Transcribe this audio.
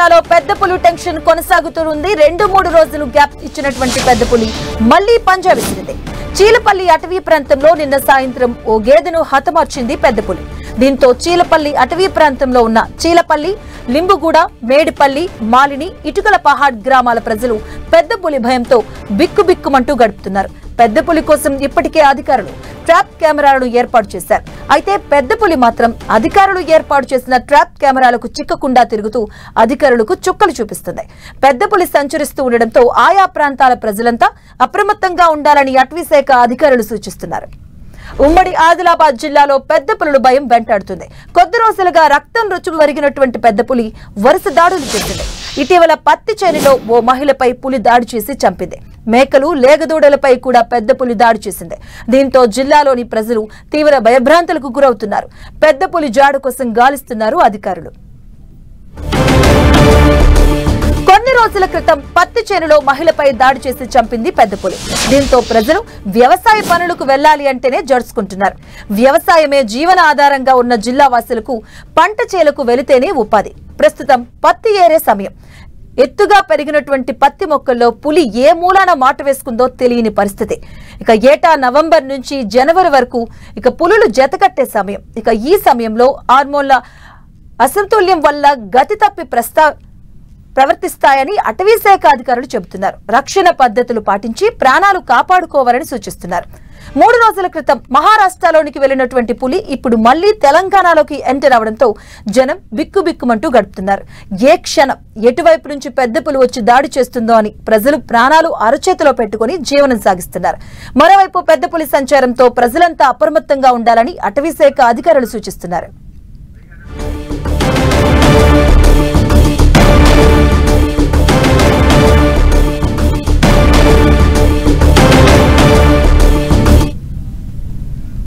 జిల్లాలో పెద్ద పులి టెన్షన్ కొనసాగుతుంది. 2-3 రోజులు గ్యాప్ ఇచ్చినటువంటి పెద్ద పులి మళ్లీ పంజా విసిరింది. చీలపల్లి అటవీ ప్రాంతంలో నిన్న సాయంత్రం ఓ గేదెను హతమార్చింది పెద్ద పులి. దీంతో చీలపల్లి అటవీ ప్రాంతంలో ఉన్న చీలపల్లి, లింబుగూడ, మేడిపల్లి, మాలిని, ఇటుకల పహాడ్ గ్రామాల ప్రజలు పెద్ద పులి భయంతో బిక్కుబిక్కుమంటూ గడుపుతున్నారు. పెద్ద పులి కోసం ఇప్పటికే అధికారులు ట్రాప్ కెమెరాలను ఏర్పాటు చేశారు. అయితే పెద్ద పులి మాత్రం అధికారులు ఏర్పాటు చేసిన ట్రాప్ కెమెరాలకు చిక్కకుండా తిరుగుతూ అధికారులకు చుక్కలు చూపిస్తుంది. పెద్ద పులి సంచరిస్తూ ఉండడంతో ఆయా ప్రాంతాల ప్రజలంతా అప్రమత్తంగా ఉండాలని అటవీశాఖ అధికారులు సూచిస్తున్నారు. ఉమ్మడి ఆదిలాబాద్ జిల్లాలో పెద్ద పులుల భయం వెంటాడుతుంది. కొద్ది రోజులుగా రక్తం రుచి వరిగినటువంటి పెద్ద పులి వరుస దాడులు చేసింది. ఇటీవల పత్తి చేనులో ఓ మహిళపై పులి దాడి చేసి చంపింది. మేకలు, లేగదూడలపై కూడా పెద్ద పులి దాడి చేసింది. దీంతో జిల్లాలోని ప్రజలు తీవ్ర భయభ్రాంతులకు గురవుతున్నారు. పెద్ద పులి జాడు కోసం గాలిస్తున్నారు అధికారులు. కొన్ని రోజుల క్రితం పత్తి చేనులో మహిళపై దాడి చేసి చంపింది పెద్ద పులి. దీంతో ప్రజలు వ్యవసాయ పనులకు వెళ్లాలి అంటేనే జడుచుకుంటున్నారు. వ్యవసాయమే జీవన ఆధారంగా ఉన్న జిల్లా వాసులకు పంట చేలకు వెళితేనే ఉపాధి. ప్రస్తుతం పత్తి ఏరే సమయం. ఎత్తుగా పెరిగినటువంటి పత్తి మొక్కల్లో పులి ఏ మూలాన మాట వేసుకుందో తెలియని పరిస్థితి. ఇక ఏటా నవంబర్ నుంచి జనవరి వరకు ఇక పులులు జతకట్టే సమయం. ఇక ఈ సమయంలో హార్మోన్ల అసమతుల్యం వల్ల గతి తప్పి ప్రవర్తిస్తాయని అటవీశాఖ అధికారులు చెబుతున్నారు. రక్షణ పద్ధతులు పాటించి ప్రాణాలు కాపాడుకోవాలని సూచిస్తున్నారు. 3 రోజుల క్రితం మహారాష్ట్రలోనికి వెళ్లినటువంటి పులి ఇప్పుడు మళ్లీ తెలంగాణలోకి ఎంటర్ అవడంతో జనం బిక్కుబిక్కుమంటూ గడుపుతున్నారు. ఏ క్షణం ఎటువైపు నుంచి పెద్ద పులి వచ్చి దాడి చేస్తుందో అని ప్రజలు ప్రాణాలు అరచేతిలో పెట్టుకుని జీవనం సాగిస్తున్నారు. మరోవైపు పెద్ద పులి సంచారంతో ప్రజలంతా అప్రమత్తంగా ఉండాలని అటవీశాఖ అధికారులు సూచిస్తున్నారు.